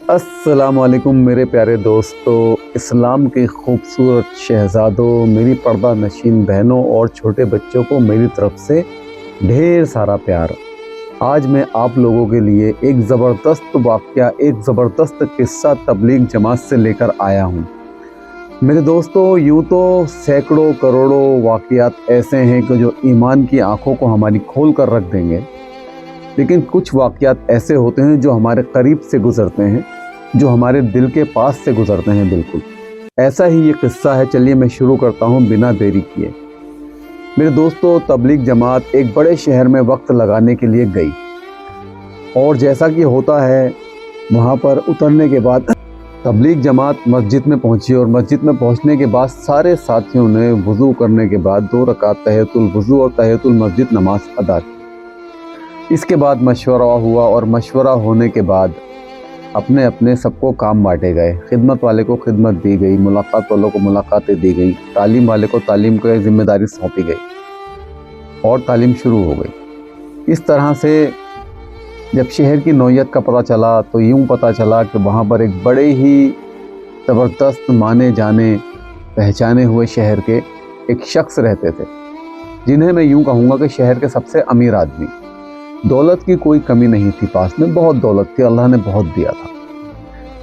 अस्सलाम वालेकुम मेरे प्यारे दोस्तों, इस्लाम के खूबसूरत शहज़ादों, मेरी पर्दा नशीन बहनों और छोटे बच्चों को मेरी तरफ से ढेर सारा प्यार। आज मैं आप लोगों के लिए एक ज़बरदस्त वाक़या, एक ज़बरदस्त किस्सा तबलीग जमात से लेकर आया हूँ। मेरे दोस्तों, यूँ तो सैकड़ों करोड़ों वाक़यात ऐसे हैं कि जो ईमान की आँखों को हमारी खोल कर रख देंगे, लेकिन कुछ वाक़यात ऐसे होते हैं जो हमारे करीब से गुज़रते हैं, जो हमारे दिल के पास से गुज़रते हैं। बिल्कुल ऐसा ही ये किस्सा है। चलिए मैं शुरू करता हूँ बिना देरी किए। मेरे दोस्तों, तबलीग जमात एक बड़े शहर में वक्त लगाने के लिए गई, और जैसा कि होता है वहाँ पर उतरने के बाद तबलीग जमात मस्जिद में पहुँची, और मस्जिद में पहुँचने के बाद सारे साथियों ने वज़ू करने के बाद 2 रकात तहियतुल वज़ू और तहियतुल मस्जिद नमाज अदा की। इसके बाद मशवरा हुआ, और मशवरा होने के बाद अपने अपने सबको काम बांटे गए। खिदमत वाले को खिदमत दी गई, मुलाकात वालों को मुलाकातें दी गई, तालीम वाले को तालीम की जिम्मेदारी सौंपी गई, और तालीम शुरू हो गई। इस तरह से जब शहर की नौयत का पता चला तो यूँ पता चला कि वहाँ पर एक बड़े ही ज़बरदस्त माने जाने पहचाने हुए शहर के एक शख्स रहते थे, जिन्हें मैं यूँ कहूँगा कि शहर के सबसे अमीर आदमी। दौलत की कोई कमी नहीं थी, पास में बहुत दौलत थी, अल्लाह ने बहुत दिया था।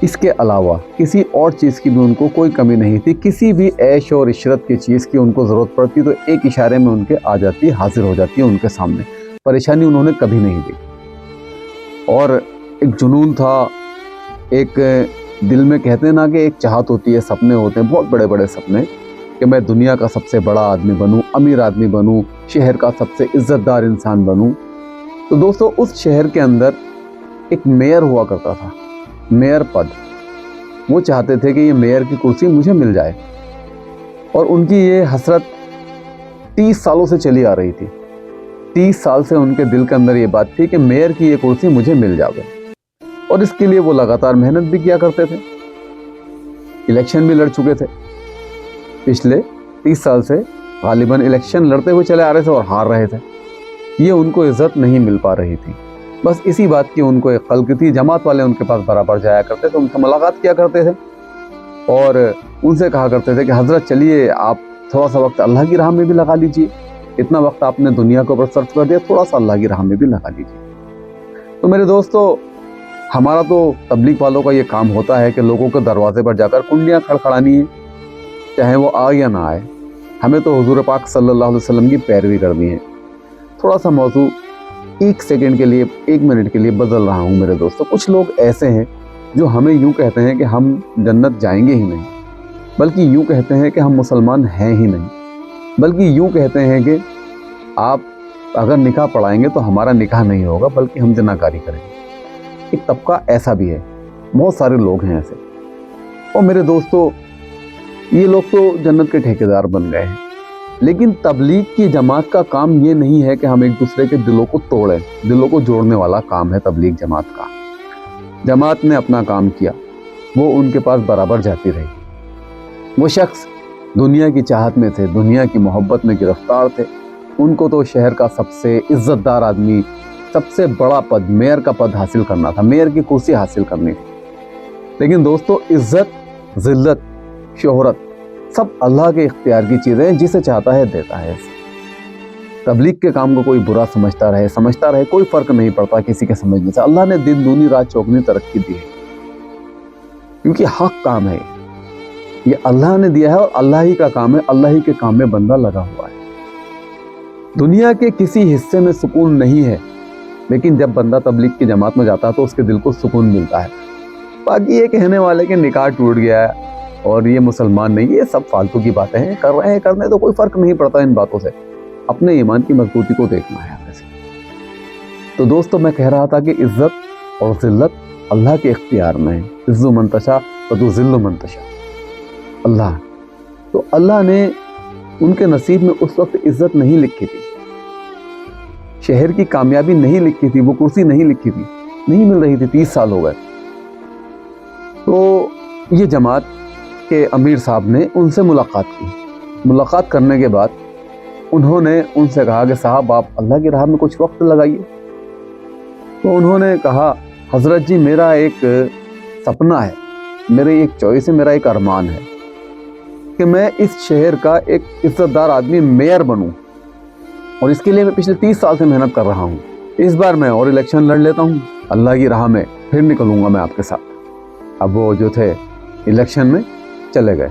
इसके अलावा किसी और चीज़ की भी उनको कोई कमी नहीं थी। किसी भी ऐश और इशरत की चीज़ की उनको ज़रूरत पड़ती तो एक इशारे में उनके आ जाती, हाजिर हो जाती है उनके सामने। परेशानी उन्होंने कभी नहीं दी, और एक जुनून था, एक दिल में कहते हैं ना कि एक चाहत होती है, सपने होते हैं, बहुत बड़े बड़े सपने, कि मैं दुनिया का सबसे बड़ा आदमी बनूं, अमीर आदमी बनूं, शहर का सबसे इज़्ज़तदार इंसान बनूं। तो दोस्तों, उस शहर के अंदर एक मेयर हुआ करता था, मेयर पद। वो चाहते थे कि ये मेयर की कुर्सी मुझे मिल जाए, और उनकी ये हसरत 30 सालों से चली आ रही थी। 30 साल से उनके दिल के अंदर ये बात थी कि मेयर की ये कुर्सी मुझे मिल जाए, और इसके लिए वो लगातार मेहनत भी किया करते थे। इलेक्शन भी लड़ चुके थे पिछले 30 साल से, गालिबन इलेक्शन लड़ते हुए चले आ रहे थे और हार रहे थे। ये उनको इज़्ज़त नहीं मिल पा रही थी। बस इसी बात की उनको एक खल्क थी। जमात वाले उनके पास बराबर जाया करते थे, उनसे मुलाकात किया करते थे, और उनसे कहा करते थे कि हज़रत चलिए आप थोड़ा सा वक्त अल्लाह की राह में भी लगा लीजिए, इतना वक्त आपने दुनिया के ऊपर सर्फ कर दिया, थोड़ा सा अल्लाह की राह में भी लगा लीजिए। तो मेरे दोस्तों, हमारा तो तबलीग वालों का ये काम होता है कि लोगों के दरवाजे पर जाकर कुंडियाँ खड़खड़ानी है, चाहे वो आए या ना आए। हमें तो हुजूर पाक सल्लल्लाहु अलैहि वसल्लम की पैरवी करनी है। थोड़ा सा मौजू 1 सेकंड के लिए, 1 मिनट के लिए बदल रहा हूँ मेरे दोस्तों। कुछ लोग ऐसे हैं जो हमें यूँ कहते हैं कि हम जन्नत जाएंगे ही नहीं, बल्कि यूँ कहते हैं कि हम मुसलमान हैं ही नहीं, बल्कि यूँ कहते हैं कि आप अगर निकाह पढ़ाएंगे तो हमारा निकाह नहीं होगा, बल्कि हम जनाकारी करेंगे। एक तबका ऐसा भी है, बहुत सारे लोग हैं ऐसे। और मेरे दोस्तों, ये लोग तो जन्नत के ठेकेदार बन गए हैं। लेकिन तबलीग की जमात का काम ये नहीं है कि हम एक दूसरे के दिलों को तोड़ें, दिलों को जोड़ने वाला काम है तबलीग जमात का। जमात ने अपना काम किया, वो उनके पास बराबर जाती रही। वो शख्स दुनिया की चाहत में थे, दुनिया की मोहब्बत में गिरफ्तार थे। उनको तो शहर का सबसे इज्जतदार आदमी, सबसे बड़ा पद, मेयर का पद हासिल करना था, मेयर की कुर्सी हासिल करनी थी। लेकिन दोस्तों, इज्जत, जिल्लत, शोहरत सब अल्लाह के इख्तियार की चीज़ें हैं, जिसे चाहता है देता है। तबलीग के काम को कोई बुरा समझता रहे, कोई फ़र्क नहीं पड़ता किसी के समझने से। अल्लाह ने दिन दूनी रात चौगनी तरक्की दी है, क्योंकि हक काम है ये अल्लाह ने दिया है, और अल्लाह ही का काम है। अल्लाह ही के काम में बंदा लगा हुआ है। दुनिया के किसी हिस्से में सुकून नहीं है, लेकिन जब बंदा तबलीग की जमात में जाता है तो उसके दिल को सुकून मिलता है। बाकी ये कहने वाले के निकाह टूट गया है और ये मुसलमान नहीं, ये सब फालतू की बातें हैं। कर रहे हैं, करने तो कोई फ़र्क नहीं पड़ता इन बातों से। अपने ईमान की मजबूती को देखना है हमें से। तो दोस्तों, मैं कह रहा था कि इज़्ज़त और ज़िल्लत अल्लाह के इख्तियार में है। इज़्ज़ु मन तशा व ज़िल्लु मन तशा, अल्लाह। तो अल्लाह ने उनके नसीब में उस वक्त इज़्ज़त नहीं लिखी थी, शहर की कामयाबी नहीं लिखी थी, वो कुर्सी नहीं लिखी थी, नहीं मिल रही थी। 30 साल हो गए। तो ये जमात के अमीर साहब ने उनसे मुलाकात की। मुलाकात करने के बाद उन्होंने उनसे कहा कि साहब आप अल्लाह की राह में कुछ वक्त लगाइए। तो उन्होंने कहा, हज़रत जी मेरा एक सपना है, मेरी एक चॉइस है, मेरा एक अरमान है कि मैं इस शहर का एक इज्जतदार आदमी मेयर बनूं, और इसके लिए मैं पिछले 30 साल से मेहनत कर रहा हूं। इस बार मैं और इलेक्शन लड़ लेता हूं, अल्लाह की राह में फिर निकलूंगा मैं आपके साथ। अब वो जो थे इलेक्शन में चले गए,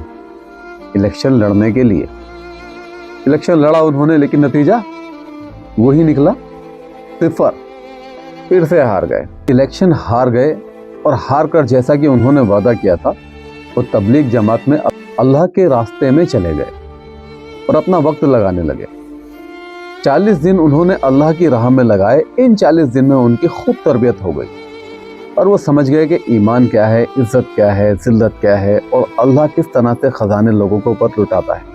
इलेक्शन लड़ने के लिए। इलेक्शन लड़ा उन्होंने, लेकिन नतीजा वही निकला, 0। फिर से हार गए, इलेक्शन हार गए, और हार कर जैसा कि उन्होंने वादा किया था, वो तबलीग जमात में अल्लाह के रास्ते में चले गए और अपना वक्त लगाने लगे। 40 दिन उन्होंने अल्लाह की राह में लगाए। इन 40 दिन में उनकी खूब तरबियत हो गई और वो समझ गए कि ईमान क्या है, इज्जत क्या है, जिल्लत क्या है, और अल्लाह किस तरह से खजाने लोगों के ऊपर लुटाता है।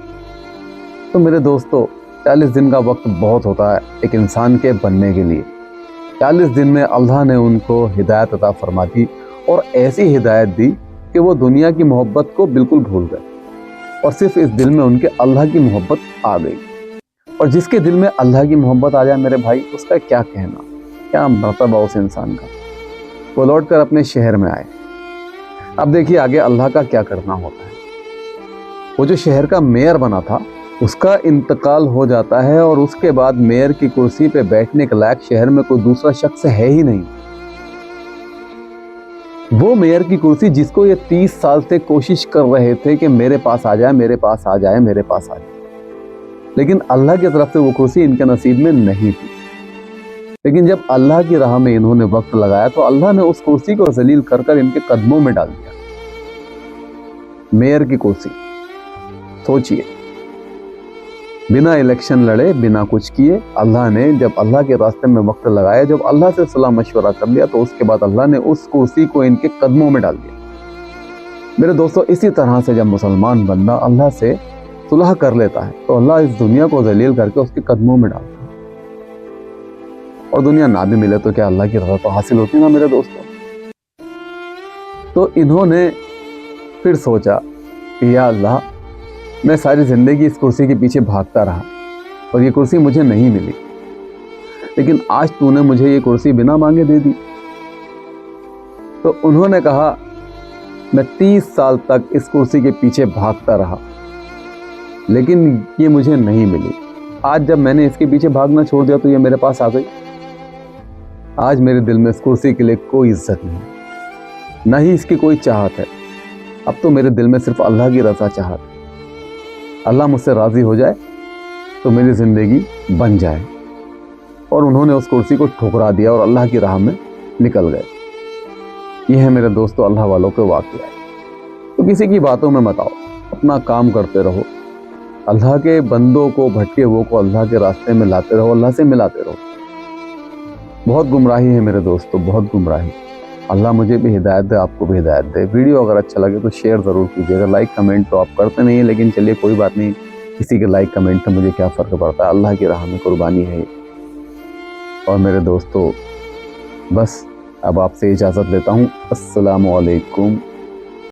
तो मेरे दोस्तों, 40 दिन का वक्त बहुत होता है एक इंसान के बनने के लिए। 40 दिन में अल्लाह ने उनको हिदायत अता फरमा दी, और ऐसी हिदायत दी कि वो दुनिया की मोहब्बत को बिल्कुल भूल गए, और सिर्फ इस दिल में उनके अल्लाह की मोहब्बत आ गई। और जिसके दिल में अल्लाह की मोहब्बत आ जाए मेरे भाई, उसका क्या कहना, क्या मर्तबा उस इंसान का। वो लौट कर अपने शहर में आए। अब देखिए आगे अल्लाह का क्या करना होता है। वो जो शहर का मेयर बना था, उसका इंतकाल हो जाता है, और उसके बाद मेयर की कुर्सी पे बैठने के लायक शहर में कोई दूसरा शख्स है ही नहीं। वो मेयर की कुर्सी जिसको ये 30 साल से कोशिश कर रहे थे कि मेरे पास आ जाए, मेरे पास आ जाए, मेरे पास आ जाए, लेकिन अल्लाह की तरफ से वो कुर्सी इनके नसीब में नहीं थी। लेकिन जब अल्लाह की राह में इन्होंने वक्त लगाया, तो अल्लाह ने उस कुर्सी को जलील कर कर इनके कदमों में डाल दिया। मेयर की कुर्सी, सोचिए, बिना इलेक्शन लड़े, बिना कुछ किए, अल्लाह ने जब अल्लाह के रास्ते में वक्त लगाया, जब अल्लाह से सलाह मशवरा कर लिया, तो उसके बाद अल्लाह ने उस कुर्सी को इनके कदमों में डाल दिया। मेरे दोस्तों, इसी तरह से जब मुसलमान बंदा अल्लाह से सुलह कर लेता है, तो अल्लाह इस दुनिया को जलील करके उसके कदमों में डालता है। और दुनिया ना भी मिले तो क्या अल्लाह की रज़ा तो हासिल होती ना मेरे दोस्तों। तो इन्होंने फिर सोचा कि या अल्लाह, मैं सारी ज़िंदगी इस कुर्सी के पीछे भागता रहा और ये कुर्सी मुझे नहीं मिली, लेकिन आज तूने मुझे ये कुर्सी बिना मांगे दे दी। तो उन्होंने कहा, मैं 30 साल तक इस कुर्सी के पीछे भागता रहा, लेकिन ये मुझे नहीं मिली। आज जब मैंने इसके पीछे भागना छोड़ दिया तो ये मेरे पास आ गई। आज मेरे दिल में इस कुर्सी के लिए कोई इज्जत नहीं, ना ही इसकी कोई चाहत है। अब तो मेरे दिल में सिर्फ अल्लाह की रज़ा चाहत है। अल्लाह मुझसे राज़ी हो जाए तो मेरी ज़िंदगी बन जाए। और उन्होंने उस कुर्सी को ठुकरा दिया और अल्लाह की राह में निकल गए। ये है मेरे दोस्तों अल्लाह वालों के वाक़या। तो किसी की बातों में मत आओ, अपना काम करते रहो, अल्लाह के बंदों को, भटके हुओं को अल्लाह के रास्ते में लाते रहो, अल्लाह से मिलाते रहो। बहुत गुमराही है मेरे दोस्तों, बहुत गुमराही। अल्लाह मुझे भी हिदायत दे, आपको भी हिदायत दे। वीडियो अगर अच्छा लगे तो शेयर ज़रूर कीजिएगा। लाइक कमेंट तो आप करते नहीं, लेकिन चलिए कोई बात नहीं, किसी के लाइक कमेंट से मुझे क्या फ़र्क पड़ता है। अल्लाह की राह में कुर्बानी है। और मेरे दोस्तों, बस अब आपसे इजाज़त लेता हूँ। अस्सलामु अलैकुम